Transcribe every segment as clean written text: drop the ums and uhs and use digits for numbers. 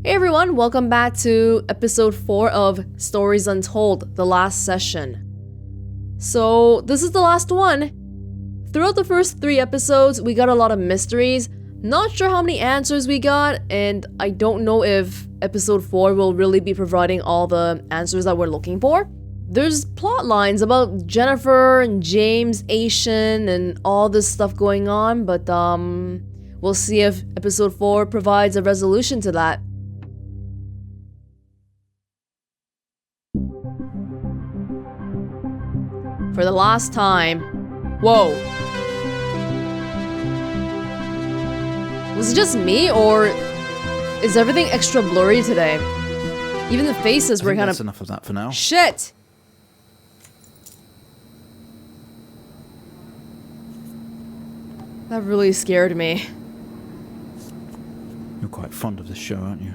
Hey everyone, welcome back to episode 4 of Stories Untold, the last session. So, this is the last one. Throughout the first 3 episodes, we got a lot of mysteries. Not sure how many answers we got, and I don't know if episode 4 will really be providing all the answers that we're looking for. There's plot lines about Jennifer and James, Asian, and all this stuff going on, but we'll see if episode 4 provides a resolution to that. For the last time. Whoa. Was it just me, or is everything extra blurry today? Even the faces were kind of... That's enough of that for now. Shit! That really scared me. You're quite fond of this show, aren't you?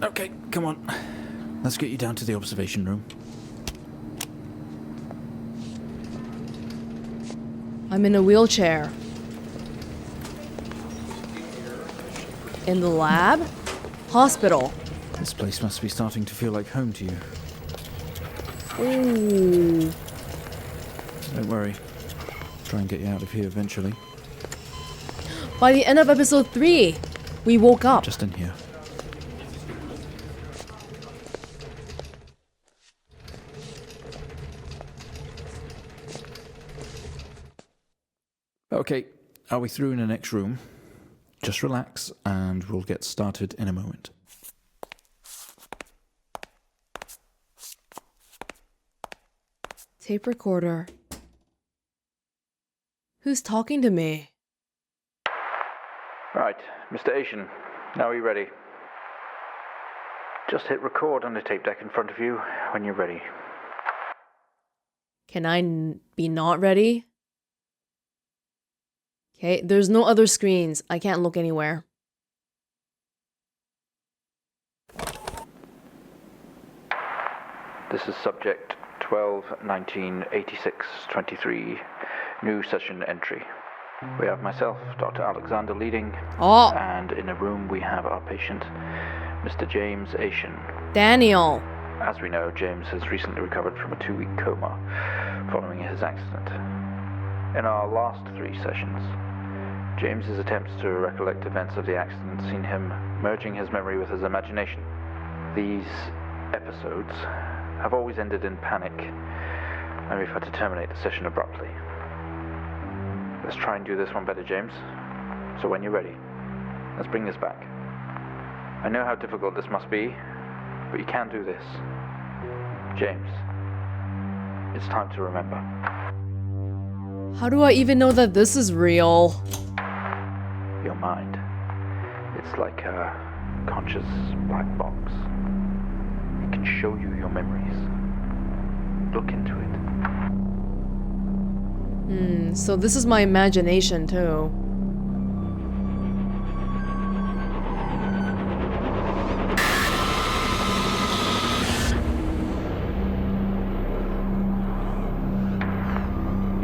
Okay, come on. Let's get you down to the observation room. I'm in a wheelchair. In the lab? Hospital. This place must be starting to feel like home to you. Ooh. Don't worry. Try and get you out of here eventually. By the end of episode 3, we woke up. Just in here. Okay, are we through in the next room? Just relax and we'll get started in a moment. Tape recorder. Who's talking to me? Right, Mr. Asian, now are you ready? Just hit record on the tape deck in front of you when you're ready. Can I be not ready? Okay, there's no other screens. I can't look anywhere. This is subject 12-19-86-23, new session entry. We have myself, Dr. Alexander, leading, and in a room we have our patient, Mr. James Asian. Daniel. As we know, James has recently recovered from a 2-week coma following his accident. In our last 3 sessions, James's attempts to recollect events of the accident seen him merging his memory with his imagination. These episodes have always ended in panic, and we've had to terminate the session abruptly. Let's try and do this one better, James. So when you're ready, let's bring this back. I know how difficult this must be, but you can do this. James, it's time to remember. How do I even know that this is real? Your mind. It's like a conscious black box. It can show you your memories. Look into it. So this is my imagination too.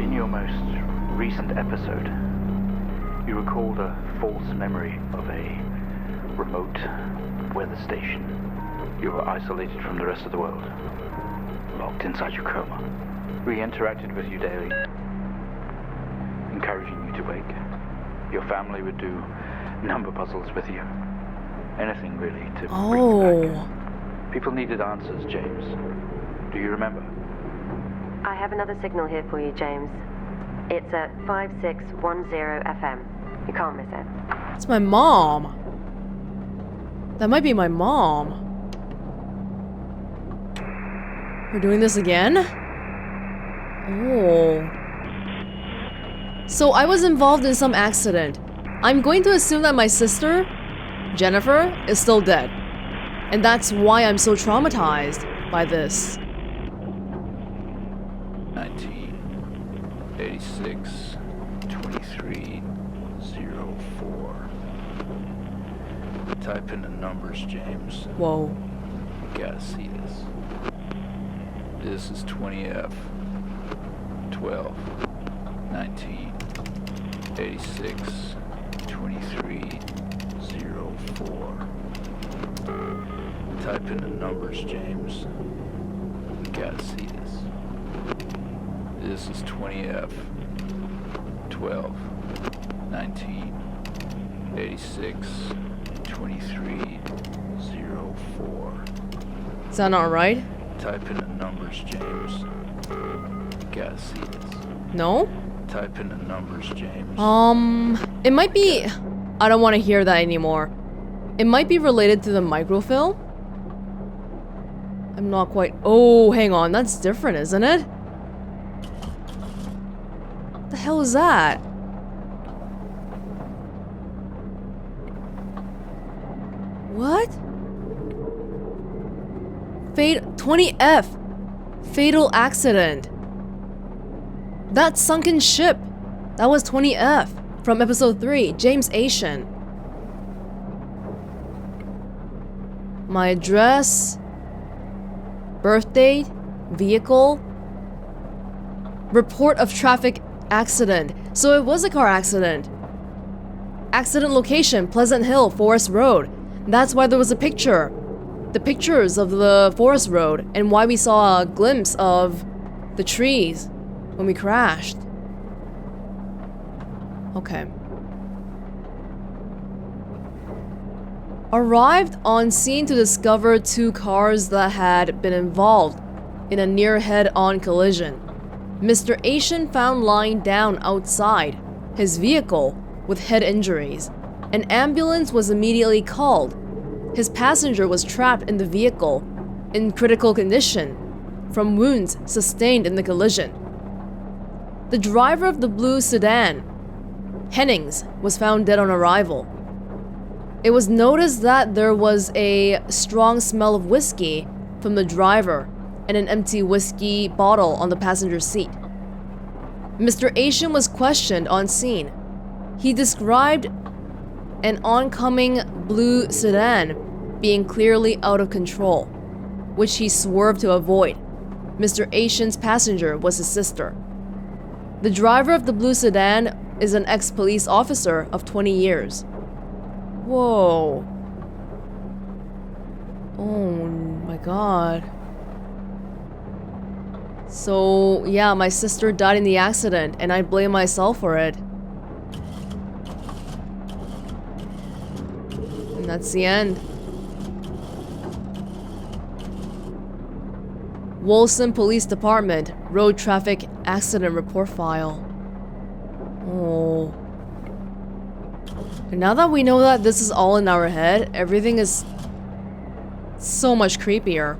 In your most recent episode, you recalled a false memory of a remote weather station. You were isolated from the rest of the world, locked inside your coma. We interacted with you daily, encouraging you to wake. Your family would do number puzzles with you. Anything really to bring you back. People needed answers, James. Do you remember? I have another signal here for you, James. It's at 5610 FM. You can't miss it. It's my mom. That might be my mom. We're doing this again? Oh. So I was involved in some accident. I'm going to assume that my sister, Jennifer, is still dead. And that's why I'm so traumatized by this. 1986 2304. Type in the numbers, James. Whoa. Gotta see this. This is 20F 12 19 86 23 04. Type in the numbers, James. We gotta see this. This is 20F 12 19 86 23 04. Is that not right? Type in the numbers, James. We gotta see this. No? Type in the numbers, James. It might be... I don't want to hear that anymore. It might be related to the microfilm? I'm not quite... Oh, hang on. That's different, isn't it? What the hell is that? What? 20F. Fatal accident. That sunken ship. That was 20F from episode 3, James Asian. My address, birth date, vehicle, report of traffic accident. So it was a car accident. Accident location, Pleasant Hill, Forest Road. That's why there was a picture. The pictures of the Forest Road and why we saw a glimpse of the trees when we crashed. Okay. Arrived on scene to discover 2 cars that had been involved in a near head-on collision. Mr. Asian found lying down outside his vehicle with head injuries. An ambulance was immediately called. His passenger was trapped in the vehicle in critical condition from wounds sustained in the collision. The driver of the blue sedan, Hennings, was found dead on arrival. It was noticed that there was a strong smell of whiskey from the driver and an empty whiskey bottle on the passenger seat. Mr. Asian was questioned on scene. He described an oncoming blue sedan being clearly out of control, which he swerved to avoid. Mr. Asian's passenger was his sister. The driver of the blue sedan is an ex-police officer of 20 years. Whoa. Oh my god. So, yeah, my sister died in the accident, and I blame myself for it. And that's the end. Wolson Police Department, Road Traffic Accident Report File. Oh. And now that we know that this is all in our head, everything is so much creepier.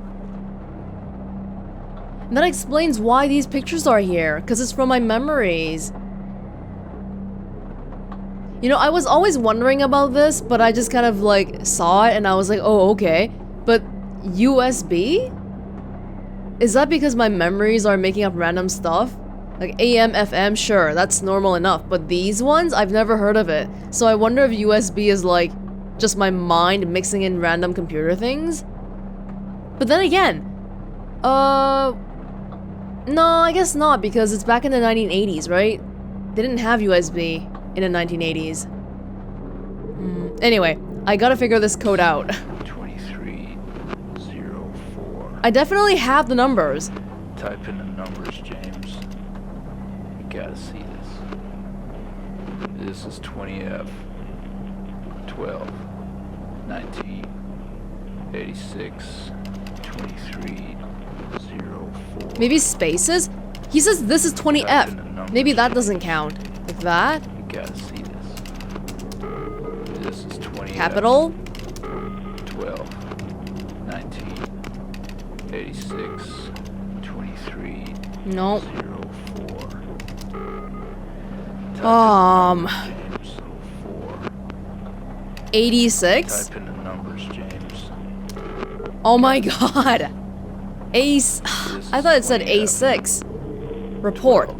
And that explains why these pictures are here, because it's from my memories. You know, I was always wondering about this, but I just kind of like saw it and I was like, oh, okay. But USB? Is that because my memories are making up random stuff? Like AM, FM, sure, that's normal enough. But these ones, I've never heard of it. So I wonder if USB is like just my mind mixing in random computer things? But then again, no, I guess not, because it's back in the 1980s, right? They didn't have USB in the 1980s. Anyway, I gotta figure this code out. 2304. I definitely have the numbers. Type in the numbers, James. We gotta see this. This is 20F 12 19 86 23 04. Maybe spaces? He says this is 20F. Maybe that doesn't count. Like that? We gotta see this. This is 20F Capital? 12 19 86 23 No. 04. James 04. 86? Type in the numbers, James. Oh my god. Ace. I thought it said A6. Report.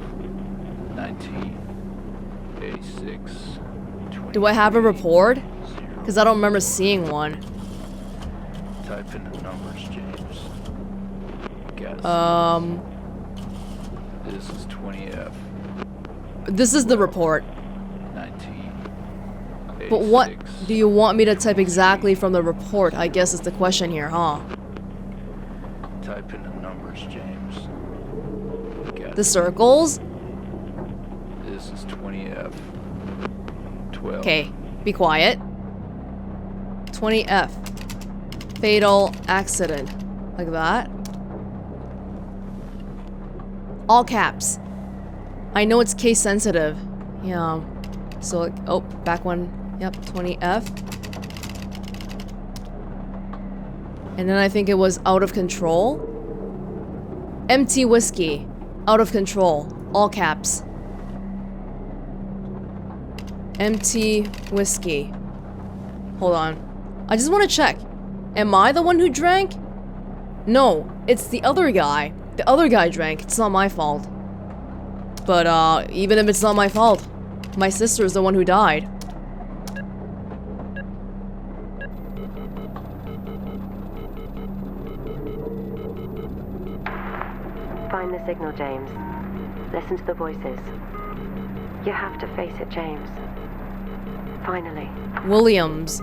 19 86 Do I have a report? Because I don't remember seeing one. Type in the numbers, James. Guess. This is 20F. This is the report. 19. But what do you want me to type exactly from the report? I guess is the question here, huh? Type in the numbers, James. Guess. The circles? This is 20F. 12. Okay, be quiet. 20F. Fatal accident. Like that. All caps. I know it's case sensitive. Yeah. So, like, oh, back one. Yep, 20F. And then I think it was out of control. Empty whiskey. Out of control. All caps. Empty whiskey. Hold on. I just want to check. Am I the one who drank? No, it's the other guy. The other guy drank. It's not my fault. But, even if it's not my fault, my sister is the one who died. Find the signal, James. Listen to the voices. You have to face it, James. Finally. Williams.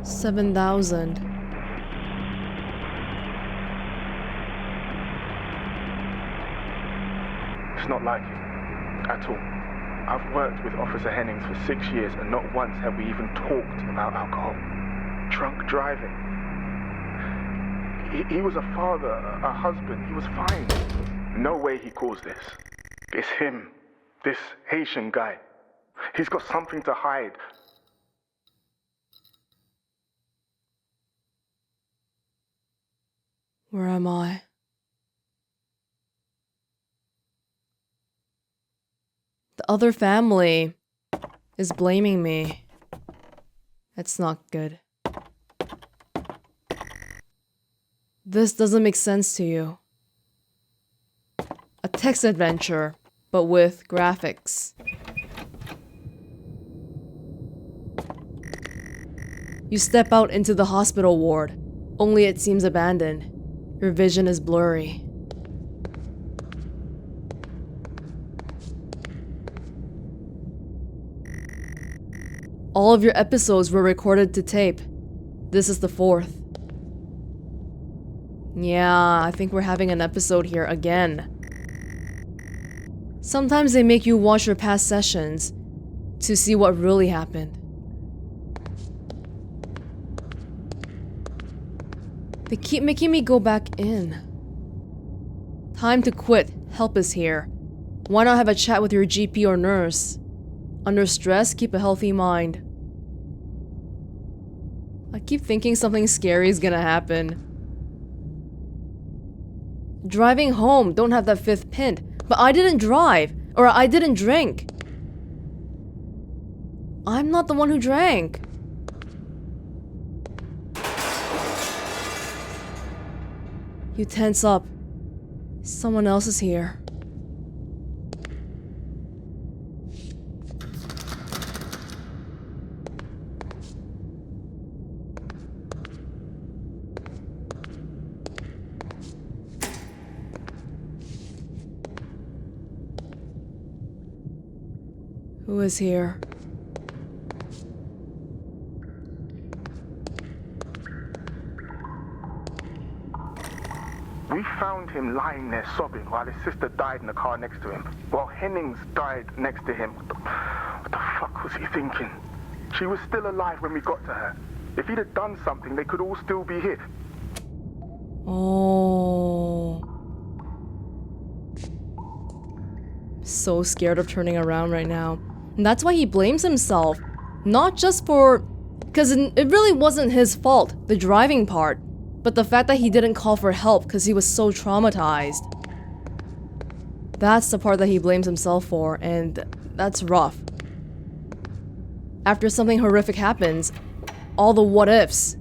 7,000. It's not like you, at all. I've worked with Officer Hennings for 6 years and not once have we even talked about alcohol. Drunk driving. He was a father, a husband, he was fine. No way he caused this. It's him, this Haitian guy. He's got something to hide. Where am I? The other family is blaming me. That's not good. This doesn't make sense to you. A text adventure, but with graphics. You step out into the hospital ward, only it seems abandoned. Your vision is blurry. All of your episodes were recorded to tape. This is the 4th. Yeah, I think we're having an episode here again. Sometimes they make you watch your past sessions to see what really happened. They keep making me go back in. Time to quit. Help is here. Why not have a chat with your GP or nurse? Under stress, keep a healthy mind. I keep thinking something scary is gonna happen. Driving home, don't have that 5th pint. But I didn't drive, or I didn't drink. I'm not the one who drank. You tense up. Someone else is here. Who is here? We found him lying there sobbing while his sister died in the car next to him, while Hennings died next to him. What the fuck was he thinking? She was still alive when we got to her. If he'd have done something, they could all still be here. Oh. So scared of turning around right now. And that's why he blames himself. Not just for... Because it really wasn't his fault, the driving part. But the fact that he didn't call for help because he was so traumatized. That's the part that he blames himself for, and that's rough. After something horrific happens, all the what ifs.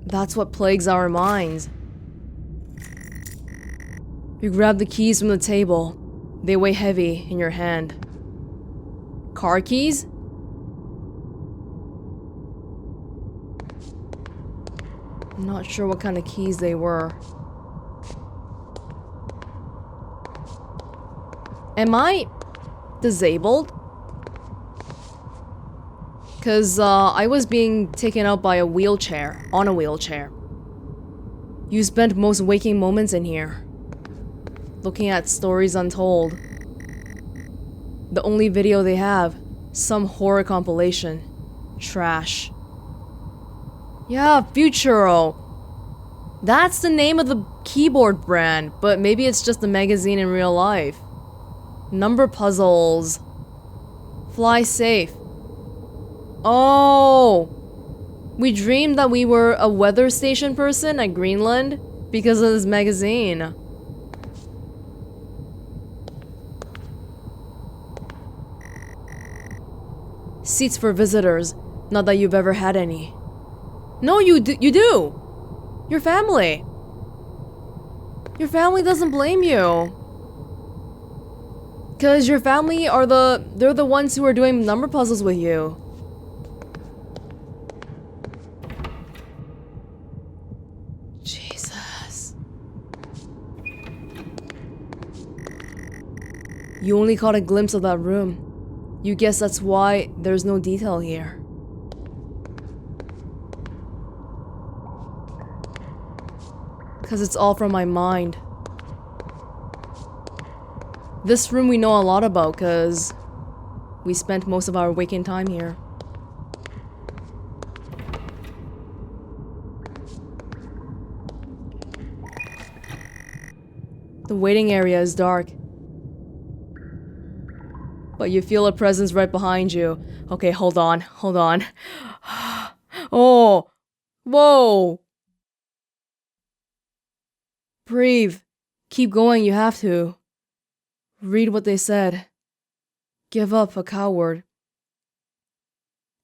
That's what plagues our minds. You grab the keys from the table. They weigh heavy in your hand. Car keys? I'm not sure what kind of keys they were. Am I disabled? Because I was being taken out by a wheelchair, on a wheelchair. You spent most waking moments in here, looking at Stories Untold. The only video they have, some horror compilation. Trash. Yeah, Futuro. That's the name of the keyboard brand, but maybe it's just a magazine in real life. Number puzzles. Fly safe. Oh! We dreamed that we were a weather station person at Greenland because of this magazine. Seats for visitors. Not that you've ever had any. No, you do! Your family. Your family doesn't blame you. Cause your family are they're the ones who are doing number puzzles with you. Jesus. You only caught a glimpse of that room. You guess that's why there's no detail here. Cause it's all from my mind. This room we know a lot about cause we spent most of our waking time here. The waiting area is dark. But you feel a presence right behind you. Okay, hold on. Oh! Whoa! Breathe. Keep going, you have to. Read what they said. Give up, a coward.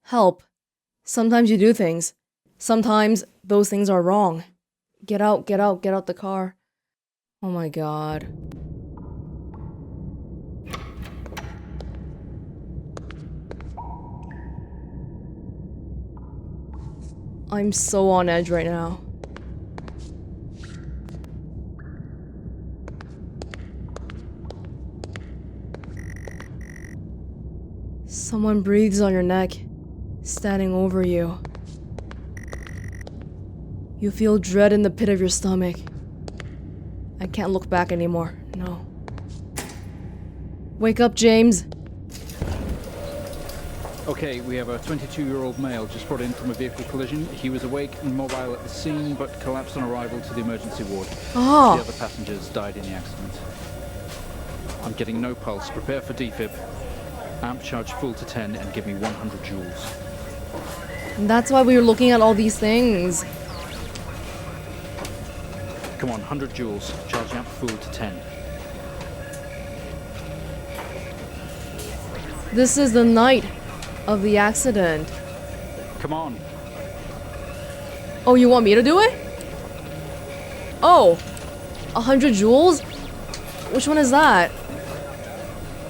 Help. Sometimes you do things. Sometimes those things are wrong. Get out the car. Oh my god. I'm so on edge right now. Someone breathes on your neck, standing over you. You feel dread in the pit of your stomach. I can't look back anymore, no. Wake up, James. Okay, we have a 22-year-old male just brought in from a vehicle collision. He was awake and mobile at the scene, but collapsed on arrival to the emergency ward. Oh. The other passengers died in the accident. I'm getting no pulse. Prepare for defib. Amp charge full to 10 and give me 100 joules. That's why we were looking at all these things. Come on, 100 joules. Charge amp full to 10. This is the night of the accident. Come on. Oh, you want me to do it? Oh, 100 joules? Which one is that?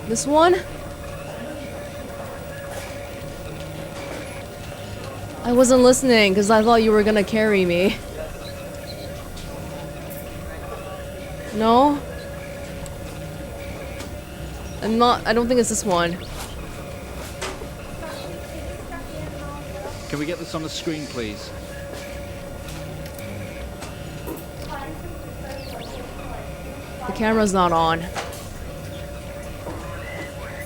This one? I wasn't listening because I thought you were gonna carry me. No? I don't think it's this one. Can we get this on the screen, please? The camera's not on.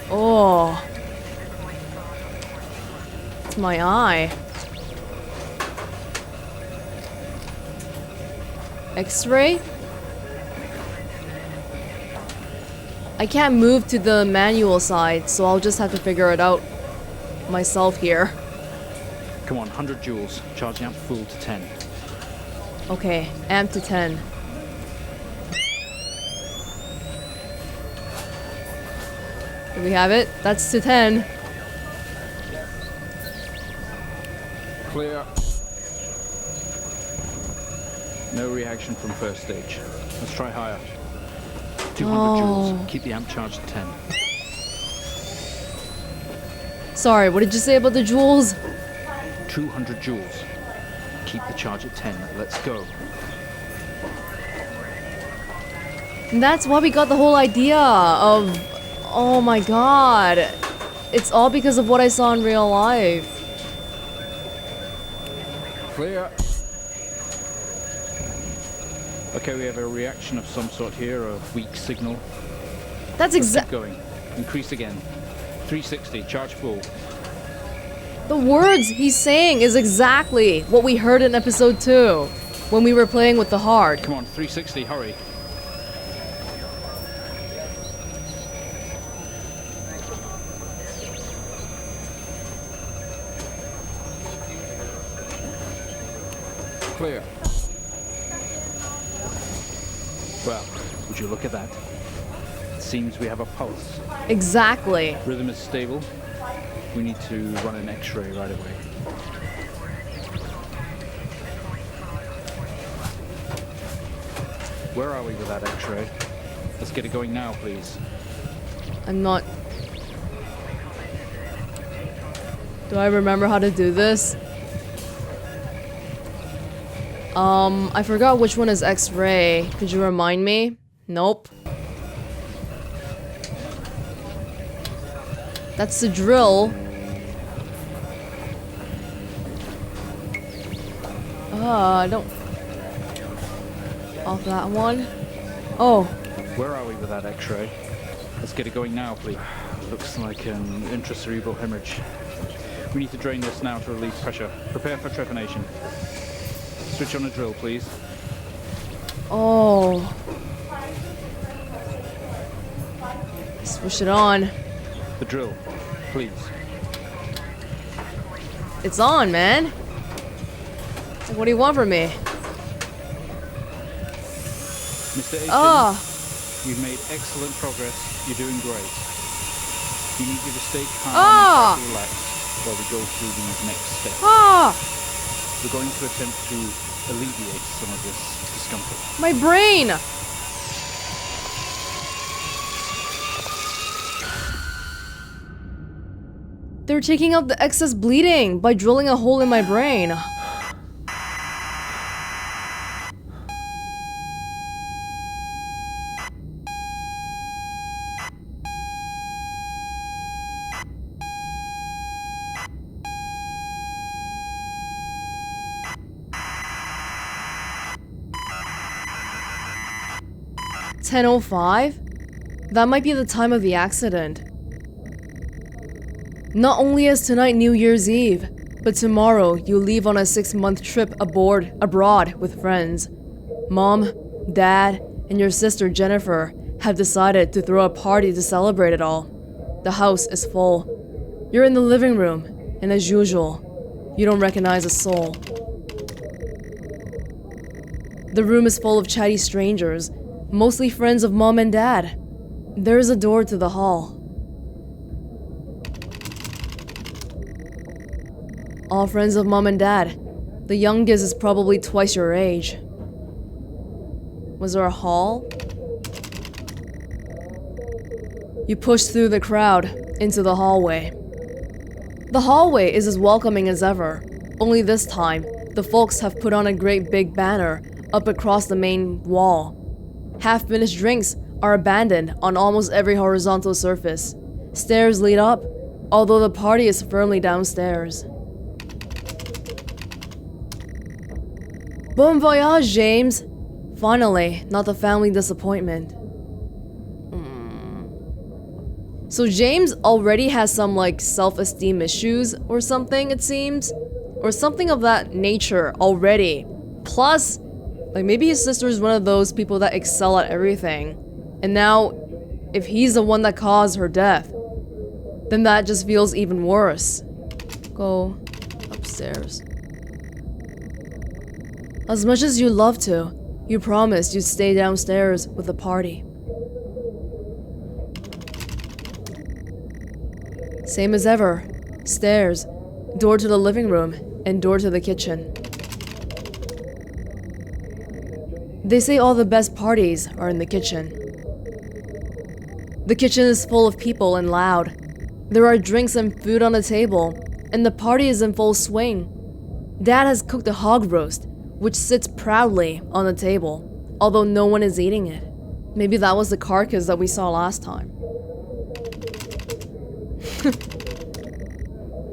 Oh. It's my eye. X-ray? I can't move to the manual side, so I'll just have to figure it out myself here. Come on, 100 joules. Charge amp full to 10. Okay, amp to 10. Do we have it? That's to 10. Clear. No reaction from first stage. Let's try higher. 200 joules. Keep the amp charged at 10. Sorry, what did you say about the joules? 200 joules. Keep the charge at 10. Let's go. And that's why we got the whole idea of... Oh my god. It's all because of what I saw in real life. Clear. Okay, we have a reaction of some sort here, a weak signal. That's Keep exactly... going. Increase again. 360, charge full. The words he's saying is exactly what we heard in episode 2 when we were playing with the heart. Come on, 360, hurry. Clear. Well, would you look at that? It seems we have a pulse. Exactly. Rhythm is stable. We need to run an X-ray right away. Where are we with that X-ray? Let's get it going now, please. I'm not... Do I remember how to do this? I forgot which one is X-ray. Could you remind me? Nope. That's the drill. I don't... Off that one. Oh. Where are we with that X-ray? Let's get it going now, please. Looks like an intracerebral hemorrhage. We need to drain this now to relieve pressure. Prepare for trepanation. Switch on a drill, please. Oh. Switch it on. The drill, please. It's on, man. What do you want from me? Mr. Aiken, you've made excellent progress. You're doing great. We need you to stay calm and relaxed while we go through these next steps. We're going to attempt to alleviate some of this discomfort. My brain! They're taking out the excess bleeding by drilling a hole in my brain. $10:05? That might be the time of the accident. Not only is tonight New Year's Eve, but tomorrow you leave on a 6-month trip abroad with friends. Mom, Dad, and your sister Jennifer have decided to throw a party to celebrate it all. The house is full. You're in the living room, and as usual, you don't recognize a soul. The room is full of chatty strangers, mostly friends of Mom and Dad. There is a door to the hall. All friends of Mom and Dad. The youngest is probably twice your age. Was there a hall? You push through the crowd into the hallway. The hallway is as welcoming as ever, only this time, the folks have put on a great big banner up across the main wall. Half-finished drinks are abandoned on almost every horizontal surface. Stairs lead up, although the party is firmly downstairs. Bon voyage, James! Finally, not the family disappointment. So James already has some, like, self-esteem issues or something, it seems? Or something of that nature already. Plus, like, maybe his sister is one of those people that excel at everything. And now, if he's the one that caused her death, then that just feels even worse. Go upstairs. As much as you'd love to, you promised you'd stay downstairs with the party. Same as ever. Stairs, door to the living room, and door to the kitchen. They say all the best parties are in the kitchen. The kitchen is full of people and loud. There are drinks and food on the table, and the party is in full swing. Dad has cooked a hog roast, which sits proudly on the table, although no one is eating it. Maybe that was the carcass that we saw last time.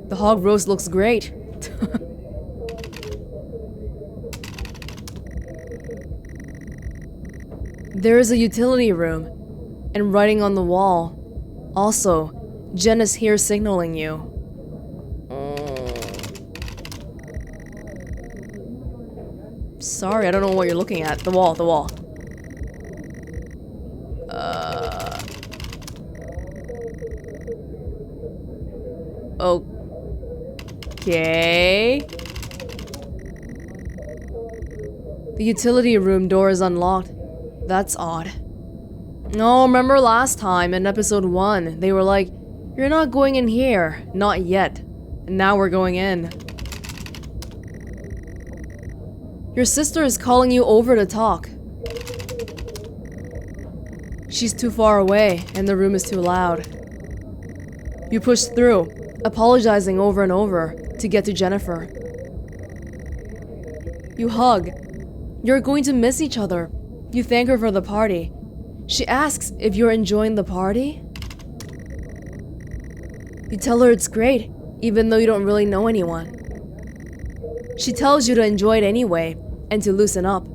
The hog roast looks great. There is a utility room, and writing on the wall. Also, Jen is here signaling you. Sorry, I don't know what you're looking at. The wall. Okay. The utility room door is unlocked. That's odd. No, remember last time in episode 1, they were like, "You're not going in here. Not yet." And now we're going in. Your sister is calling you over to talk. She's too far away, and the room is too loud. You push through, apologizing over and over to get to Jennifer. You hug. You're going to miss each other. You thank her for the party. She asks if you're enjoying the party. You tell her it's great, even though you don't really know anyone. She tells you to enjoy it anyway, and to loosen up.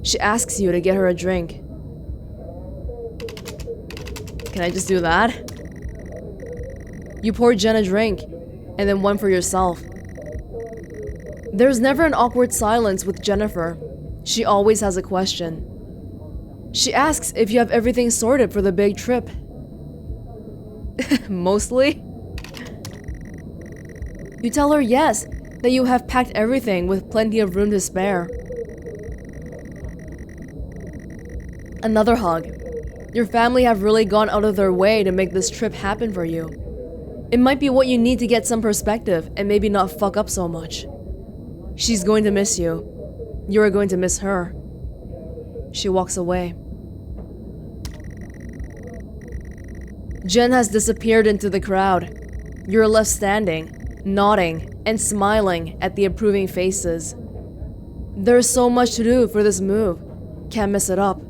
She asks you to get her a drink. Can I just do that? You pour Jen a drink, and then one for yourself. There's never an awkward silence with Jennifer. She always has a question. She asks if you have everything sorted for the big trip. Mostly? You tell her yes, that you have packed everything with plenty of room to spare. Another hug. Your family have really gone out of their way to make this trip happen for you. It might be what you need to get some perspective and maybe not fuck up so much. She's going to miss you. You're going to miss her. She walks away. Jen has disappeared into the crowd. You're left standing, nodding, and smiling at the approving faces. There's so much to do for this move. Can't mess it up.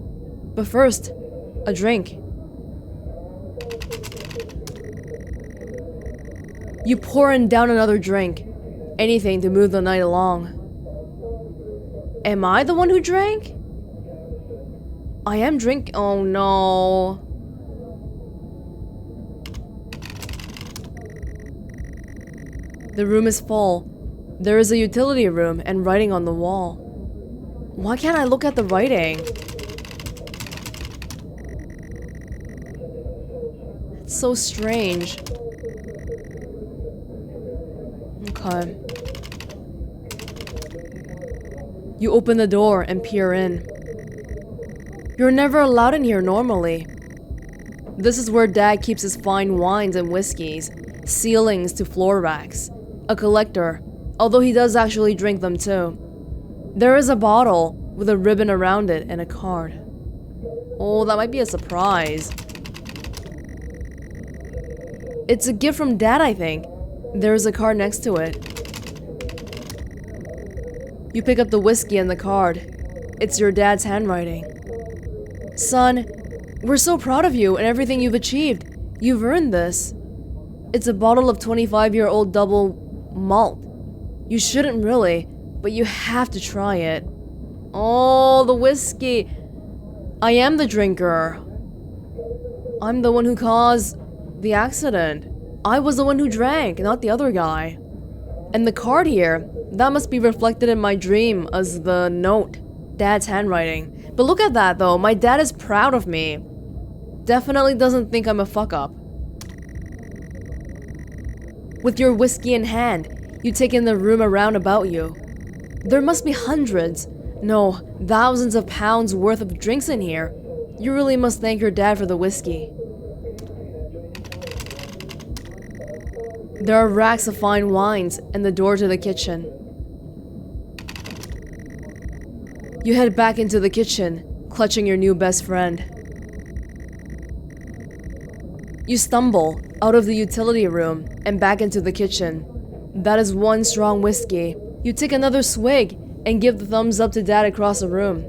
But first, a drink. You pour in down another drink. Anything to move the night along. Am I the one who drank? I am drink. Oh no. The room is full. There is a utility room and writing on the wall. Why can't I look at the writing? It's so strange. Okay. You open the door and peer in. You're never allowed in here normally. This is where Dad keeps his fine wines and whiskeys, ceilings to floor racks. A collector, although he does actually drink them too. There is a bottle with a ribbon around it and a card. Oh, that might be a surprise. It's a gift from Dad, I think. There's a card next to it. You pick up the whiskey and the card. It's your dad's handwriting. Son, we're so proud of you and everything you've achieved. You've earned this. It's a bottle of 25-year-old double malt. You shouldn't really, but you have to try it. Oh, the whiskey. I am the drinker. I'm the one who caused the accident. I was the one who drank, not the other guy. And the card here, that must be reflected in my dream as the note. Dad's handwriting. But look at that though, my dad is proud of me. Definitely doesn't think I'm a fuck up. With your whiskey in hand, you take in the room around about you. There must be hundreds, no, thousands of pounds worth of drinks in here. You really must thank your dad for the whiskey. There are racks of fine wines and the door to the kitchen. You head back into the kitchen, clutching your new best friend. You stumble out of the utility room and back into the kitchen. That is one strong whiskey, You take another swig and give the thumbs up to Dad across the room.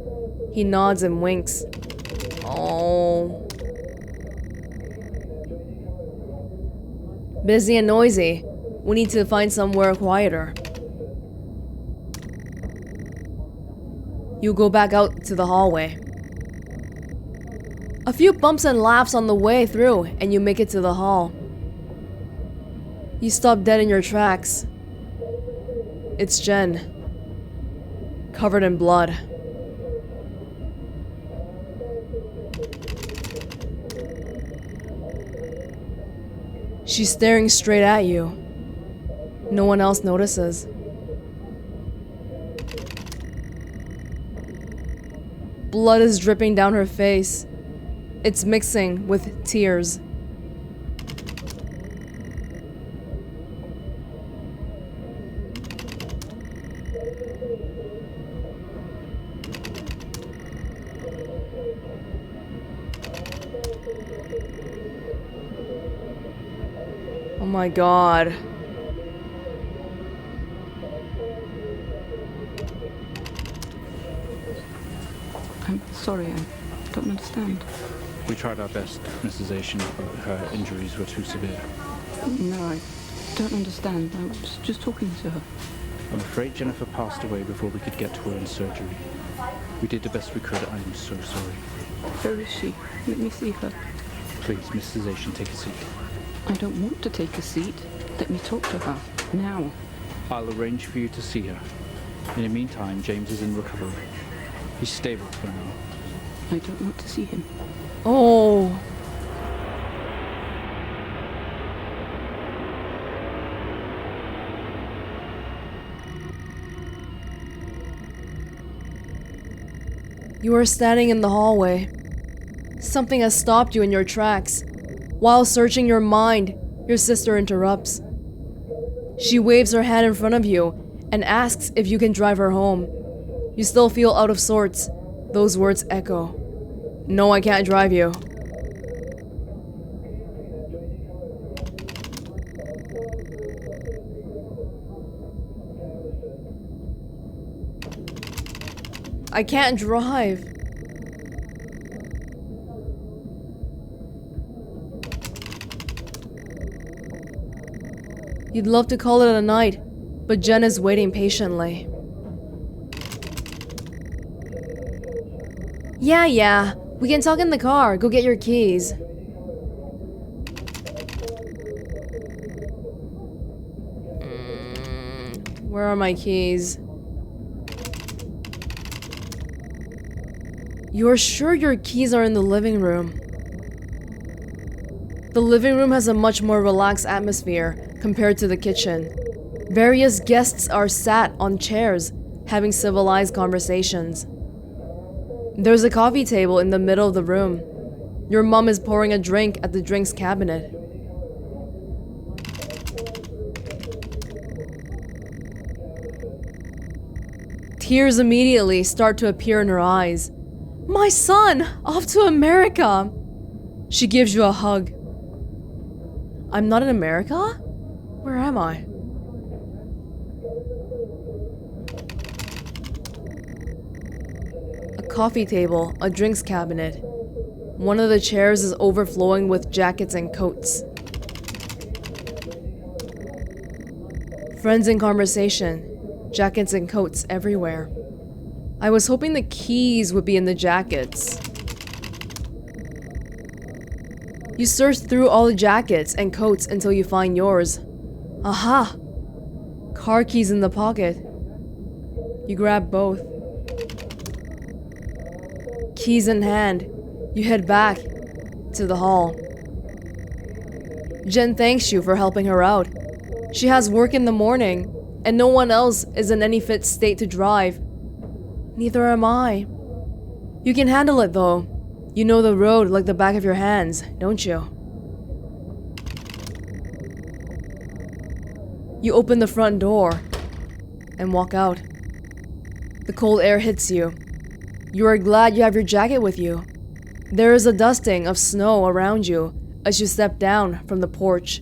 He nods and winks. Oh. Busy and noisy. We need to find somewhere quieter. You go back out to the hallway. A few bumps and laughs on the way through, and you make it to the hall. You stop dead in your tracks. It's Jen, covered in blood. She's staring straight at you. No one else notices. Blood is dripping down her face. It's mixing with tears. Oh my God. I'm sorry, I don't understand. We tried our best, Mrs. Asian, but her injuries were too severe. No, I don't understand. I was just talking to her. I'm afraid Jennifer passed away before we could get to her in surgery. We did the best we could. I'm so sorry. Where is she? Let me see her. Please, Mrs. Asian, take a seat. I don't want to take a seat. Let me talk to her. Now. I'll arrange for you to see her. In the meantime, James is in recovery. He's stable for now. I don't want to see him. Oh. You are standing in the hallway. Something has stopped you in your tracks. While searching your mind, your sister interrupts. She waves her hand in front of you and asks if you can drive her home. You still feel out of sorts. Those words echo. No, I can't drive you. I can't drive. You'd love to call it a night, but Jen is waiting patiently. Yeah, we can talk in the car. Go get your keys. Where are my keys? You're sure your keys are in the living room? The living room has a much more relaxed atmosphere compared to the kitchen. Various guests are sat on chairs, having civilized conversations. There's a coffee table in the middle of the room. Your mom is pouring a drink at the drinks cabinet. Tears immediately start to appear in her eyes. My son, off to America! She gives you a hug. I'm not in America? Where am I? A coffee table, a drinks cabinet. One of the chairs is overflowing with jackets and coats. Friends in conversation, jackets and coats everywhere. I was hoping the keys would be in the jackets. You search through all the jackets and coats until you find yours. Aha! Car keys in the pocket. You grab both. Keys in hand, you head back to the hall. Jen thanks you for helping her out. She has work in the morning, and no one else is in any fit state to drive. Neither am I. You can handle it though. You know the road like the back of your hands, don't you? You open the front door and walk out. The cold air hits you. You are glad you have your jacket with you. There is a dusting of snow around you as you step down from the porch.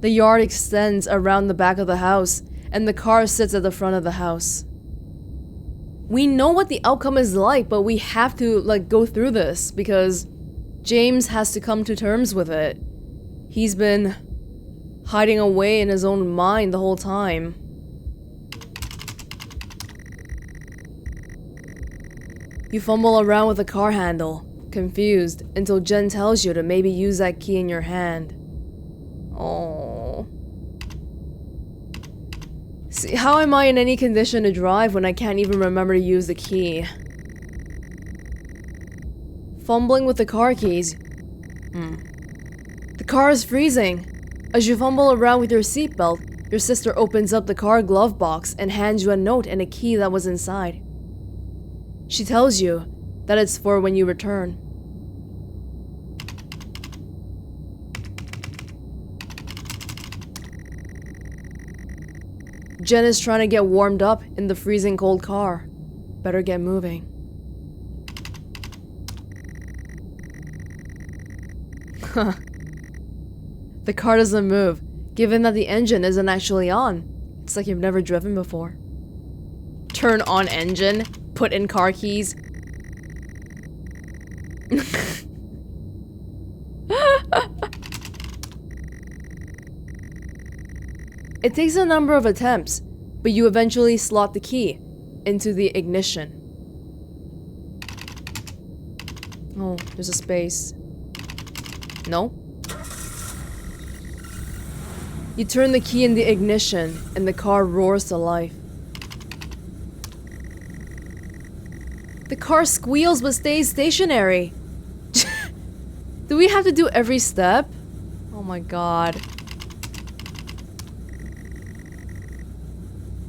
The yard extends around the back of the house, and the car sits at the front of the house. We know what the outcome is like, but we have to, go through this because James has to come to terms with it. He's been hiding away in his own mind the whole time. You fumble around with the car handle, confused, until Jen tells you to maybe use that key in your hand. Oh. See, how am I in any condition to drive when I can't even remember to use the key? Fumbling with the car keys. The car is freezing. As you fumble around with your seatbelt, your sister opens up the car glove box and hands you a note and a key that was inside. She tells you that it's for when you return. Jen is trying to get warmed up in the freezing cold car. Better get moving. The car doesn't move, given that the engine isn't actually on. It's like you've never driven before. Turn on engine, put in car keys. It takes a number of attempts, but you eventually slot the key into the ignition. Oh, there's a space. No? You turn the key in the ignition, and the car roars to life. The car squeals but stays stationary. Do we have to do every step? Oh my god.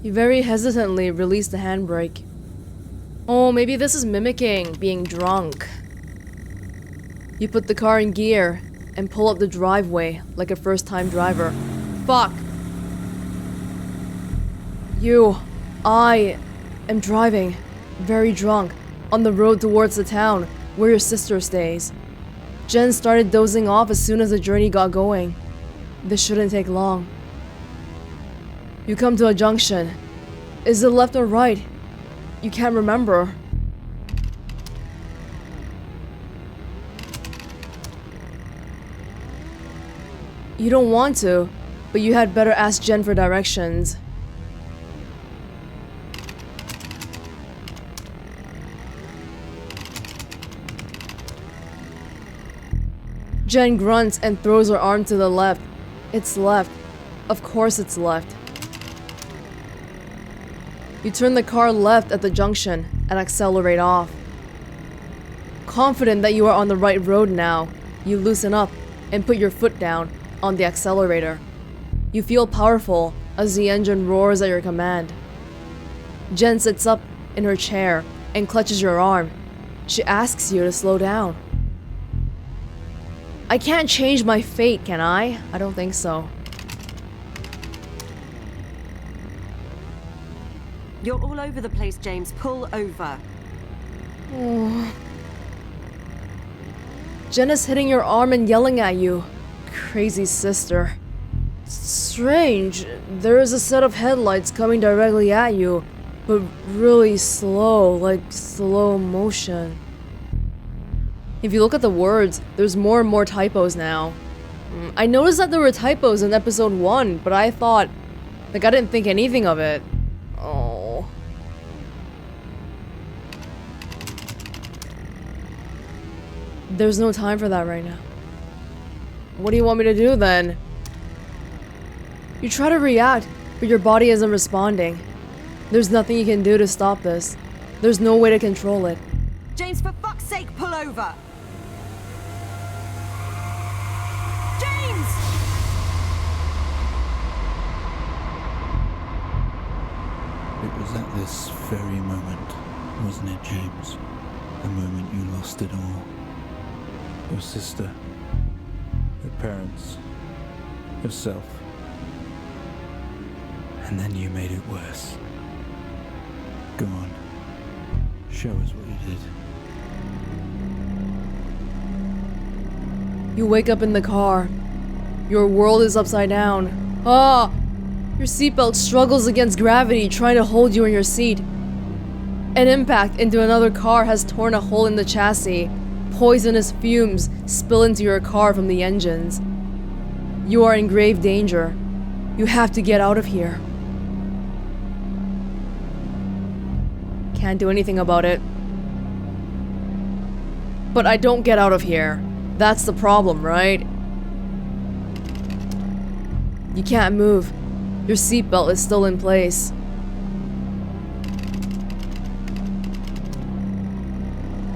You very hesitantly release the handbrake. Oh, maybe this is mimicking being drunk. You put the car in gear and pull up the driveway like a first-time driver. Fuck! I am driving, very drunk, on the road towards the town where your sister stays. Jen started dozing off as soon as the journey got going. This shouldn't take long. You come to a junction. Is it left or right? You can't remember. You don't want to, but you had better ask Jen for directions. Jen grunts and throws her arm to the left. It's left. Of course it's left. You turn the car left at the junction and accelerate off. Confident that you are on the right road now, you loosen up and put your foot down on the accelerator. You feel powerful as the engine roars at your command. Jen sits up in her chair and clutches your arm. She asks you to slow down. I can't change my fate, can I? I don't think so. You're all over the place, James. Pull over. Oh. Jen is hitting your arm and yelling at you. Crazy sister. Strange. There is a set of headlights coming directly at you, but really slow, like slow motion. If you look at the words, there's more and more typos now. I noticed that there were typos in episode 1, but I thought, I didn't think anything of it. Oh. There's no time for that right now. What do you want me to do then? You try to react, but your body isn't responding. There's nothing you can do to stop this. There's no way to control it. James, for fuck's sake, pull over! James! It was at this very moment, wasn't it, James? The moment you lost it all. Your sister, your parents, yourself. And then you made it worse. Go on. Show us what you did. You wake up in the car. Your world is upside down. Ah! Your seatbelt struggles against gravity, trying to hold you in your seat. An impact into another car has torn a hole in the chassis. Poisonous fumes spill into your car from the engines. You are in grave danger. You have to get out of here. Can't do anything about it. But I don't get out of here. That's the problem, right? You can't move. Your seatbelt is still in place.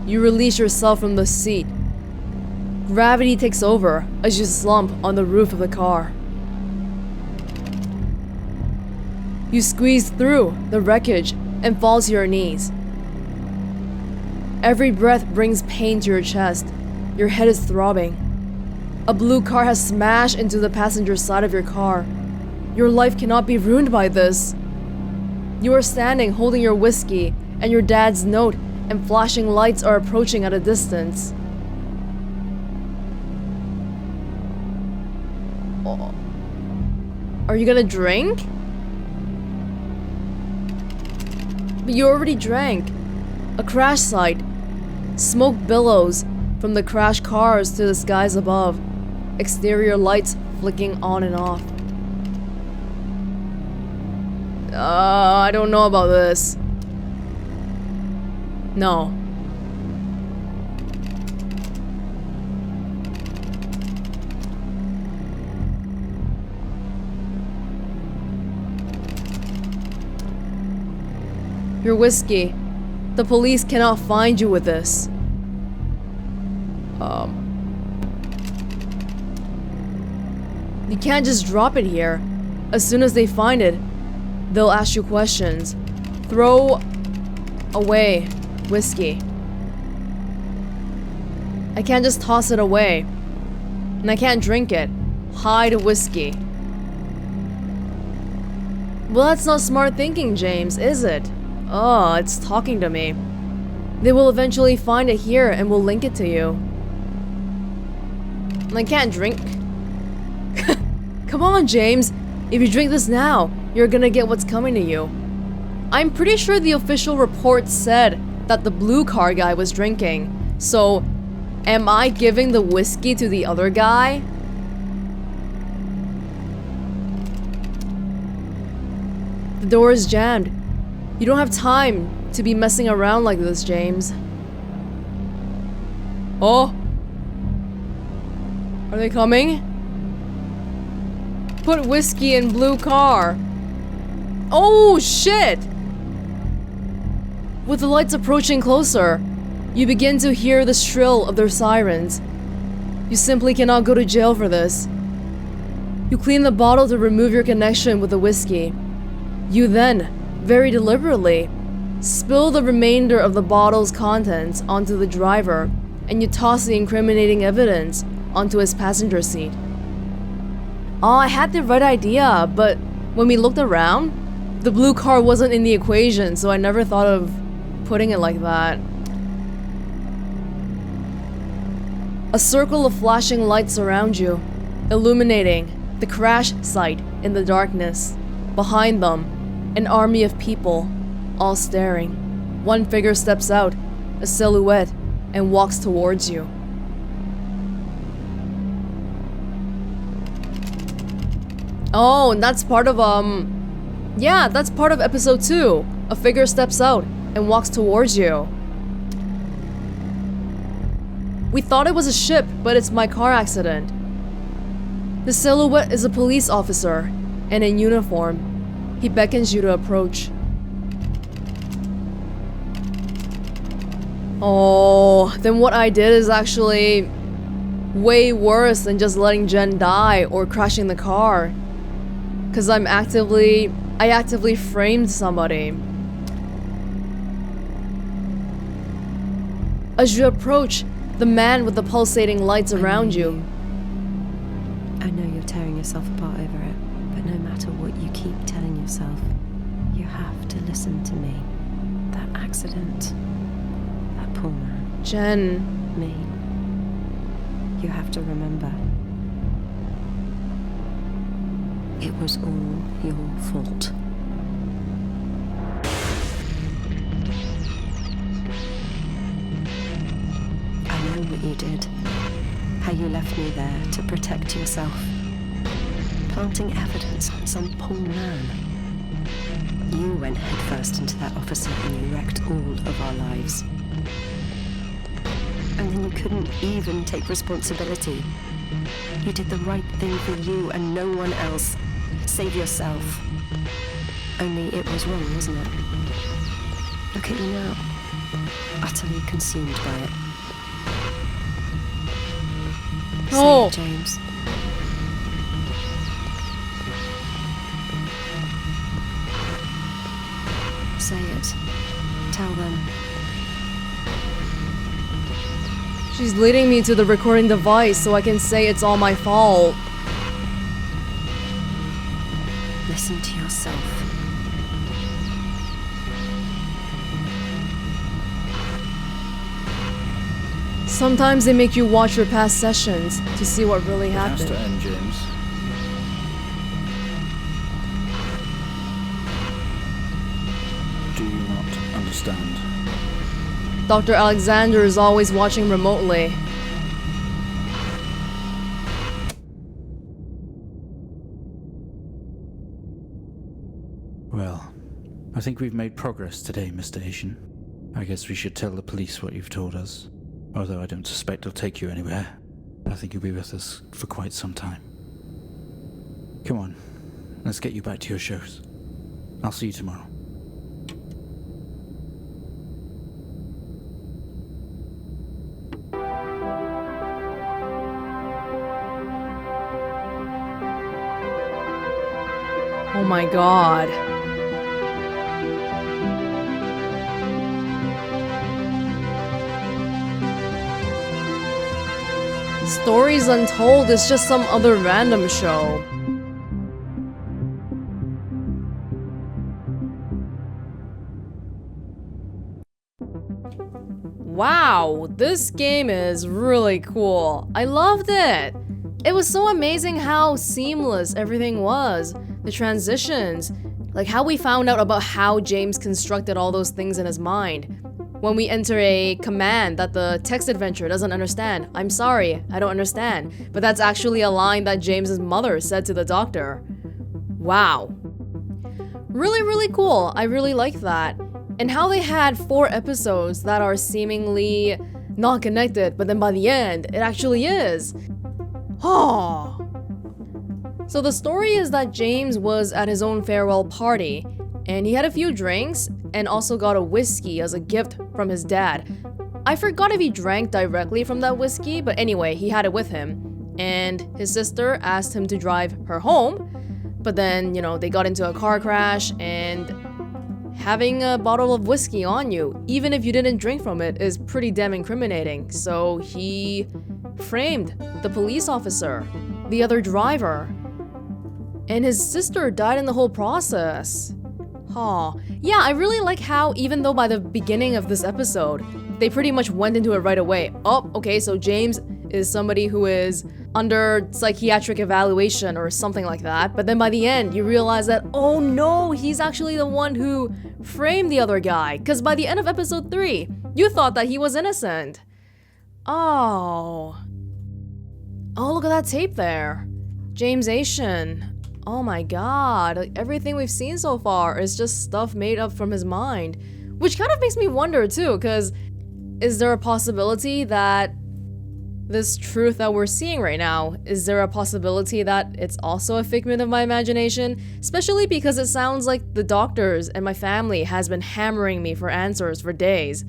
You release yourself from the seat. Gravity takes over as you slump on the roof of the car. You squeeze through the wreckage and fall to your knees. Every breath brings pain to your chest. Your head is throbbing. A blue car has smashed into the passenger side of your car. Your life cannot be ruined by this. You are standing holding your whiskey, and your dad's note and flashing lights are approaching at a distance. Oh. Are you gonna drink? But you already drank. A crash site. Smoke billows from the crashed cars to the skies above. Exterior lights flicking on and off. I don't know about this. No. Your whiskey. The police cannot find you with this. You can't just drop it here. As soon as they find it, they'll ask you questions. Throw away whiskey. I can't just toss it away. And I can't drink it. Hide whiskey. Well, that's not smart thinking, James, is it? Oh, it's talking to me. They will eventually find it here and will link it to you. And I can't drink. Come on, James. If you drink this now, you're gonna get what's coming to you. I'm pretty sure the official report said that the blue car guy was drinking. So, am I giving the whiskey to the other guy? The door is jammed. You don't have time to be messing around like this, James. Oh? Are they coming? Put whiskey in blue car. Oh, shit! With the lights approaching closer, you begin to hear the shrill of their sirens. You simply cannot go to jail for this. You clean the bottle to remove your connection with the whiskey. You then, very deliberately, spill the remainder of the bottle's contents onto the driver, and you toss the incriminating evidence onto his passenger seat. Oh, I had the right idea, but when we looked around, the blue car wasn't in the equation, so I never thought of putting it like that. A circle of flashing lights surround you, illuminating the crash site in the darkness. Behind them, an army of people, all staring. One figure steps out, a silhouette, and walks towards you. Oh, and that's part of, yeah, that's part of episode 2. A figure steps out and walks towards you. We thought it was a ship, but it's my car accident. The silhouette is a police officer, and in uniform. He beckons you to approach. Oh, then what I did is actually way worse than just letting Jen die or crashing the car. 'Cause I actively framed somebody. As you approach, the man with the pulsating lights around you. I know you're tearing yourself apart over it, but no matter what you keep telling yourself, you have to listen to me. That accident, that poor man. Jen. Me. You have to remember. It was all your fault. I know what you did. How you left me there to protect yourself. Planting evidence on some poor man. You went headfirst into that officer and you wrecked all of our lives. And then you couldn't even take responsibility. You did the right thing for you and no one else. Save yourself. Only it was wrong, wasn't it? Look at you now. Utterly consumed by it. Oh. Say it, James. Say it. Tell them. She's leading me to the recording device so I can say it's all my fault. Listen to yourself. Sometimes they make you watch your past sessions to see what really happened. It has to end, James. Do you not understand? Dr. Alexander is always watching remotely. Well, I think we've made progress today, Mr. Asian. I guess we should tell the police what you've told us. Although I don't suspect they'll take you anywhere. I think you'll be with us for quite some time. Come on, let's get you back to your shows. I'll see you tomorrow. Oh my god. Stories Untold is just some other random show. Wow, this game is really cool. I loved it. It was so amazing how seamless everything was. The transitions, like how we found out about how James constructed all those things in his mind. When we enter a command that the text adventure doesn't understand, I'm sorry, I don't understand. But that's actually a line that James's mother said to the doctor. Wow. Really, really cool. I really like that. And how they had 4 episodes that are seemingly not connected, but then by the end, it actually is. Oh. So the story is that James was at his own farewell party, and he had a few drinks and also got a whiskey as a gift from his dad. I forgot if he drank directly from that whiskey, but anyway, he had it with him. And his sister asked him to drive her home, but then, they got into a car crash, and having a bottle of whiskey on you, even if you didn't drink from it, is pretty damn incriminating. So he framed the police officer, the other driver, and his sister died in the whole process. Yeah, I really like how, even though by the beginning of this episode, they pretty much went into it right away. Oh, okay, so James is somebody who is under psychiatric evaluation or something like that, but then by the end, you realize that, oh no, he's actually the one who framed the other guy, because by the end of episode 3, you thought that he was innocent. Oh, look at that tape there. James Asian. Oh my god, like, everything we've seen so far is just stuff made up from his mind. Which kind of makes me wonder too, because is there a possibility that this truth that we're seeing right now, is there a possibility that it's also a figment of my imagination? Especially because it sounds like the doctors and my family has been hammering me for answers for days.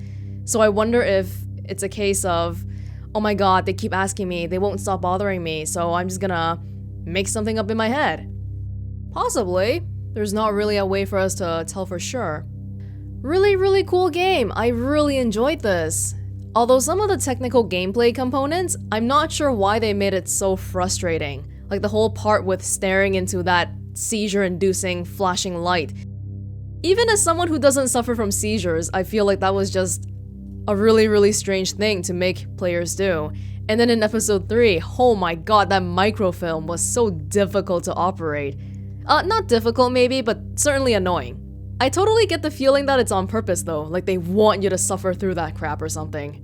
So I wonder if it's a case of, oh my god, they keep asking me, they won't stop bothering me, so I'm just gonna make something up in my head. Possibly. There's not really a way for us to tell for sure. Really, really cool game. I really enjoyed this. Although some of the technical gameplay components, I'm not sure why they made it so frustrating. Like the whole part with staring into that seizure-inducing flashing light. Even as someone who doesn't suffer from seizures, I feel like that was just a really, really strange thing to make players do. And then in episode 3, oh my god, that microfilm was so difficult to operate. Not difficult maybe, but certainly annoying. I totally get the feeling that it's on purpose though, like they want you to suffer through that crap or something.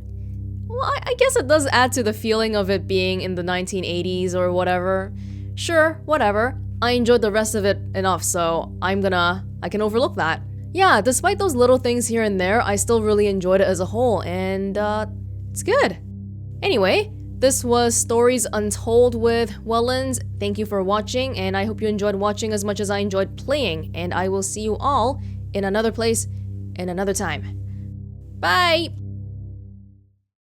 Well, I guess it does add to the feeling of it being in the 1980s or whatever. Sure, whatever. I enjoyed the rest of it enough, so I can overlook that. Yeah, despite those little things here and there, I still really enjoyed it as a whole, and it's good. Anyway, this was Stories Untold with Welonz. Thank you for watching, and I hope you enjoyed watching as much as I enjoyed playing, and I will see you all in another place in another time. Bye!